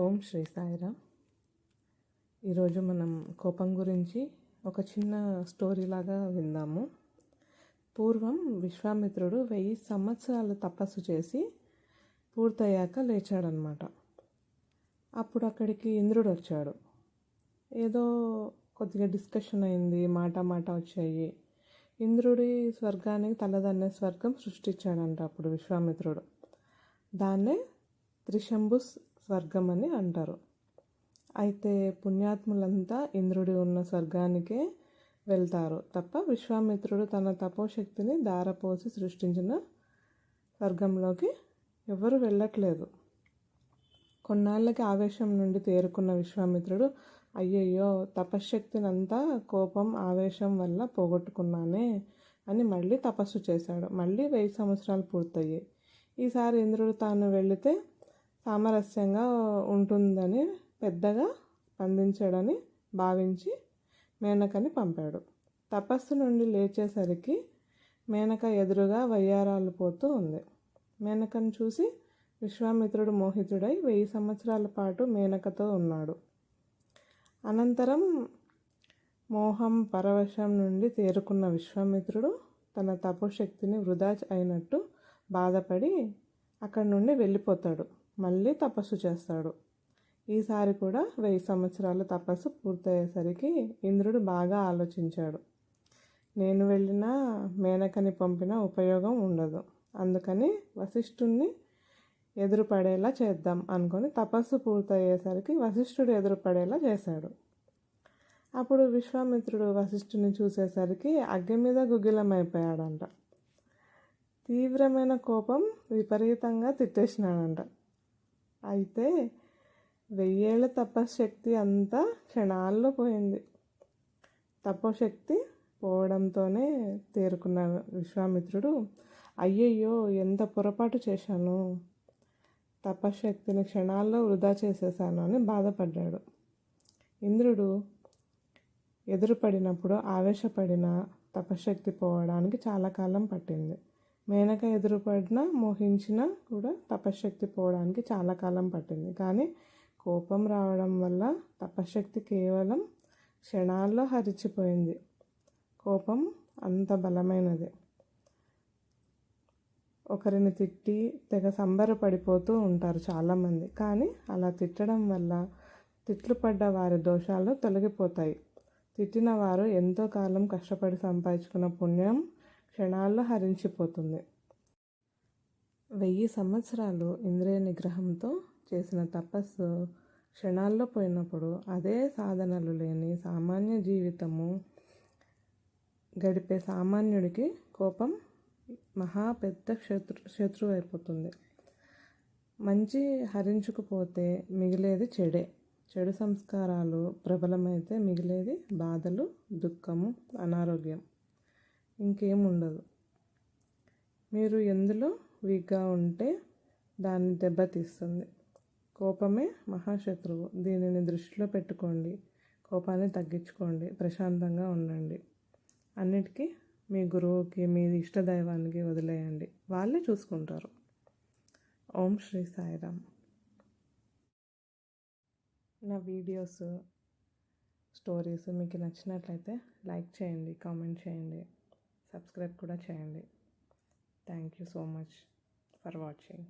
ఓం శ్రీ సాయిరామ్. ఈరోజు మనం కోపం గురించి ఒక చిన్న స్టోరీ లాగా విందాము. పూర్వం విశ్వామిత్రుడు 1000 సంవత్సరాలు తపస్సు చేసి పూర్తయ్యాక లేచాడనమాట. అప్పుడు అక్కడికి ఇంద్రుడు వచ్చాడు. ఏదో కొద్దిగా డిస్కషన్ అయింది, మాట వచ్చాయి. ఇంద్రుడి స్వర్గానికి తలదన్నే స్వర్గం సృష్టించాడంట అప్పుడు విశ్వామిత్రుడు. దాన్నే త్రిశంభు స్వర్గం అని అంటారు. అయితే పుణ్యాత్ములంతా ఇంద్రుడి ఉన్న స్వర్గానికే వెళ్తారు తప్ప విశ్వామిత్రుడు తన తపోశక్తిని దారపోసి సృష్టించిన స్వర్గంలోకి ఎవరు వెళ్ళట్లేదు. కొన్నాళ్ళకి ఆవేశం నుండి తేరుకున్న విశ్వామిత్రుడు, అయ్యయ్యో తపశ్శక్తిని అంతా కోపం ఆవేశం వల్ల పోగొట్టుకున్నానే అని మళ్ళీ తపస్సు చేశాడు. మళ్ళీ 1000 సంవత్సరాలు పూర్తయ్యాయి. ఈసారి ఇంద్రుడు తాను వెళితే సామరస్యంగా ఉంటుందని పెద్దగా స్పందించాడని భావించి మేనకని పంపాడు. తపస్సు నుండి లేచేసరికి మేనక ఎదురుగా వయ్యారాలు పోతూ ఉంది. మేనకను చూసి విశ్వామిత్రుడు మోహితుడై 1000 సంవత్సరాల పాటు మేనకతో ఉన్నాడు. అనంతరం మోహం పరవశం నుండి తేరుకున్న విశ్వామిత్రుడు తన తపోశక్తిని వృధా అయినట్టు బాధపడి అక్కడి నుండి వెళ్ళిపోతాడు. మళ్ళీ తపస్సు చేస్తాడు. ఈసారి కూడా 1000 సంవత్సరాల తపస్సు పూర్తయ్యేసరికి ఇంద్రుడు బాగా ఆలోచించాడు. నేను వెళ్ళినా మేనకని పంపిన ఉపయోగం ఉండదు, అందుకని వశిష్ఠుణ్ణి ఎదురుపడేలా చేద్దాం అనుకొని తపస్సు పూర్తయ్యేసరికి వశిష్ఠుడు ఎదురుపడేలా చేశాడు. అప్పుడు విశ్వామిత్రుడు వశిష్ఠుని చూసేసరికి అగ్గి మీద గుగ్గిలమైపోయాడంట. తీవ్రమైన కోపం విపరీతంగా తిట్టేసినాడంట. అయితే 1000 ఏళ్ల తపశ్శక్తి అంతా క్షణాల్లో పోయింది. తపోశక్తి పోవడంతోనే తేరుకున్న విశ్వామిత్రుడు, అయ్యయ్యో ఎంత పొరపాటు చేశాను, తపశ్శక్తిని క్షణాల్లో వృధా చేసేసాను అని బాధపడ్డాడు. ఇంద్రుడు ఎదురుపడినప్పుడు ఆవేశపడిన తపశ్శక్తి పోవడానికి చాలా కాలం పట్టింది. మేనక ఎదురుపడినా మోహించినా కూడా తపశ్శక్తి పోవడానికి చాలా కాలం పట్టింది. కానీ కోపం రావడం వల్ల తపశ్శక్తి కేవలం క్షణాల్లో హరించిపోయింది. కోపం అంత బలమైనది. ఒకరిని తిట్టి తెగ సంబరపడిపోతూ ఉంటారు చాలామంది. కానీ అలా తిట్టడం వల్ల తిట్లు పడ్డ వారి దోషాలు తొలగిపోతాయి. తిట్టిన వారు ఎంతో కాలం కష్టపడి సంపాదించుకున్న పుణ్యం క్షణాల్లో హరించిపోతుంది. 1000 సంవత్సరాలు ఇంద్రియ నిగ్రహంతో చేసిన తపస్సు క్షణాల్లో పోయినప్పుడు అదే సాధనలు లేని సామాన్య జీవితము గడిపే సామాన్యుడికి కోపం మహా పెద్ద శత్రువు అయిపోతుంది. మంచి హరించుకుపోతే మిగిలేది చెడే. చెడు సంస్కారాలు ప్రబలమైతే మిగిలేది బాధలు, దుఃఖము, అనారోగ్యం, ఇంకేముండదు. మీరు ఎందులో వీక్గా ఉంటే దాన్ని దెబ్బతీస్తుంది. కోపమే మహాశత్రువు. దీనిని దృష్టిలో పెట్టుకోండి. కోపాన్ని తగ్గించుకోండి. ప్రశాంతంగా ఉండండి. అన్నిటికీ మీ గురువుకి, మీ ఇష్టదైవానికి వదిలేయండి. వాళ్ళే చూసుకుంటారు. ఓం శ్రీ సాయిరామ్. నా వీడియోస్, స్టోరీస్ మీకు నచ్చినట్లయితే లైక్ చేయండి, కామెంట్ చేయండి, సబ్స్క్రైబ్ కూడా చేయండి. Thank you so much for watching.